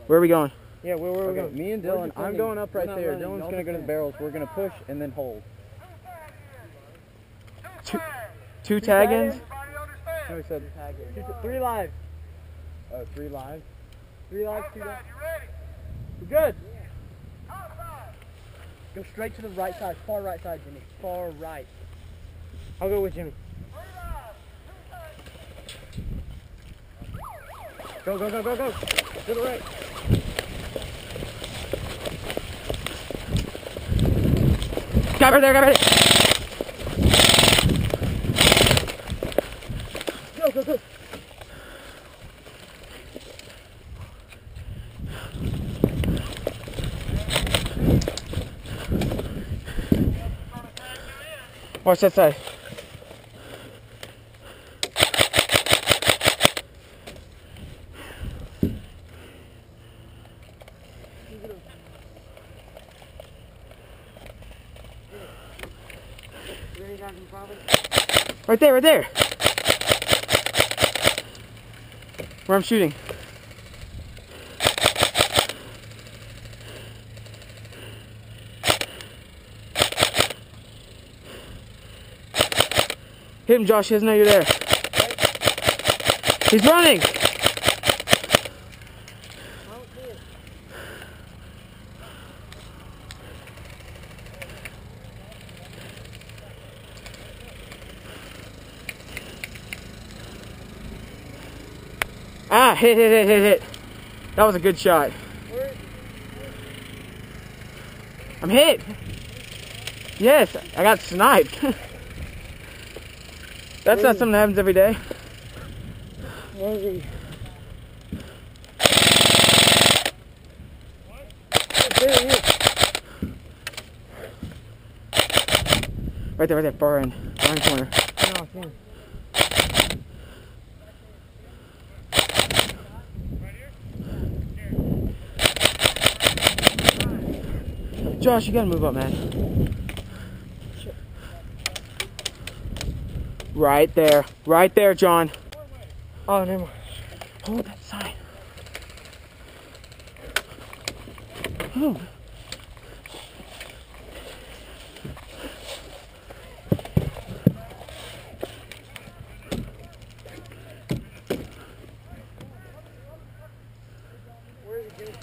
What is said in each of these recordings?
Where are we going? Yeah, where are we going? Me and Dylan, I'm going up right there. Dylan's going to go to the barrels. We're going to push and then hold. Two tag-ins? No, he said Three live. oh, 3 live. 3 live, 2 live. We're good. Go straight to the right side, far right side, Jimmy. Far right. I'll go with Jimmy. Go, go, go, go, go. To the right. Got right there, got right there. Go, go, go. Watch that side. Right there, right there. Where I'm shooting. Hit him, Josh. He doesn't know you're there. He's running. Ah, hit. That was a good shot. I'm hit. Yes, I got sniped. That's not something that happens every day. Where is he? Right there, far end corner. No, I see him. Josh, you gotta move up, man. Right there, John. Oh, never mind. Hold that sign. Oh. Where is it going?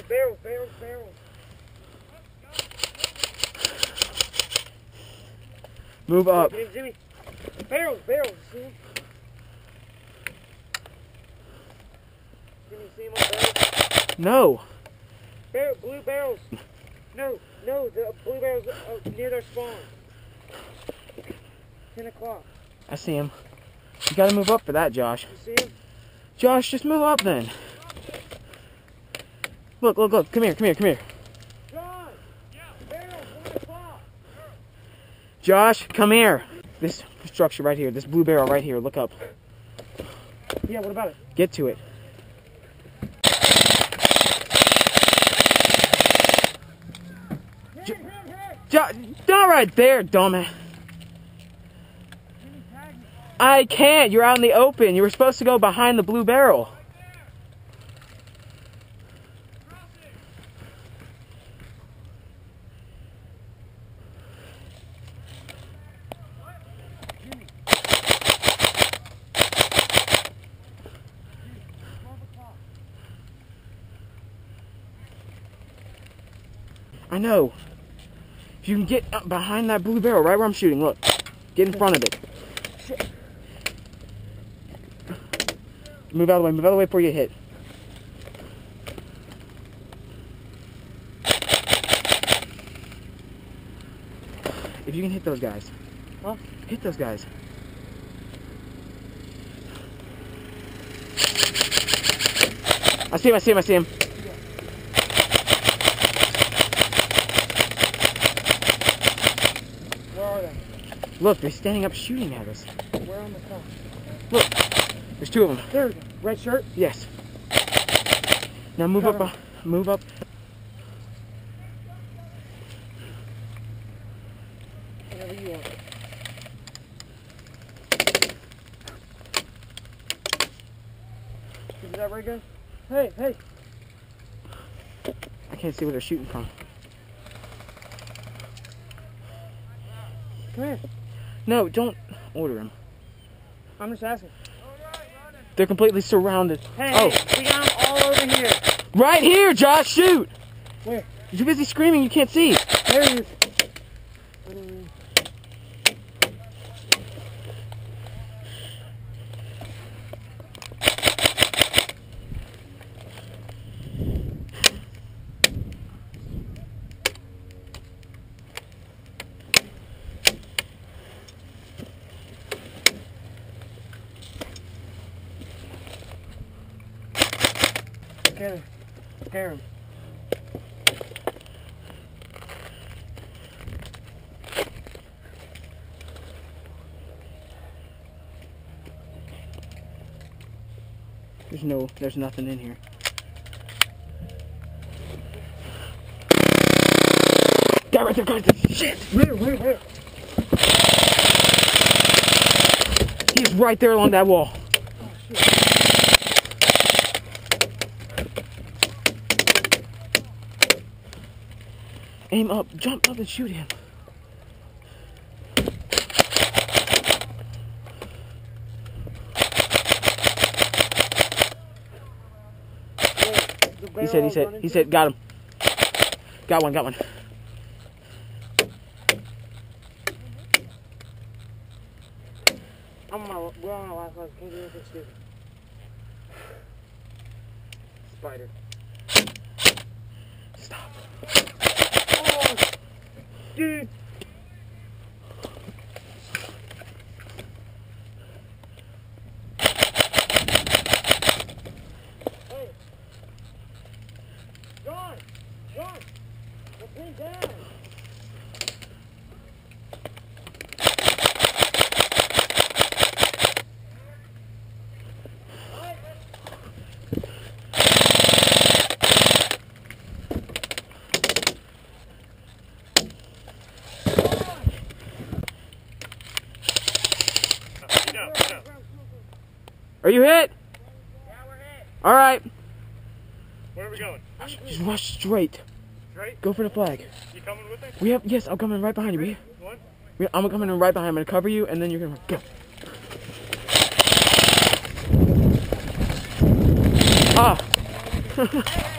Barrels. Move up. Jimmy. Barrels. See him? Jimmy, see him on barrels? No. Blue barrels. No, the blue barrels near their spawn. 10 o'clock. I see him. You gotta move up for that, Josh. You see him? Josh, just move up then. Look. Come here. John! Yeah, barrels, 1 o'clock. Josh, come here. This structure right here, this blue barrel right here, look up. Yeah, what about it? Get to it. Not right there, dumbass. I can't. You're out in the open. You were supposed to go behind the blue barrel. I know. If you can get up behind that blue barrel, right where I'm shooting, look. Get in front of it. Move out of the way before you hit. If you can hit those guys. Huh? Hit those guys. I see him. Where are they? Look, they're standing up shooting at us. Where on the top? Look, there's two of them. There. Red shirt? Yes. Now move Cover. up, move up. Whatever you want. Is that ray gun? Hey, hey. I can't see where they're shooting from. Come here. No, don't order him. I'm just asking. They're completely surrounded. Hey, Oh, we got them all over here. right here, Josh, shoot! Where? You're busy screaming, you can't see. There he is. Scare him. There's nothing in here. That right there, guys, shit! Where? He's right there along that wall. Aim up, jump up and shoot him. He said, got him. Got one. We're on our last one. Can't do anything stupid. Spider. Stop. Oh, dude. Hey. John, let's lean down. Are you hit? Yeah, we're hit. All right. Where are we going? Just rush straight. Straight? Go for the flag. You coming with me? Yes, I'm coming right behind you. What? I'm coming in right behind. I'm gonna cover you, and then you're gonna go. Ah.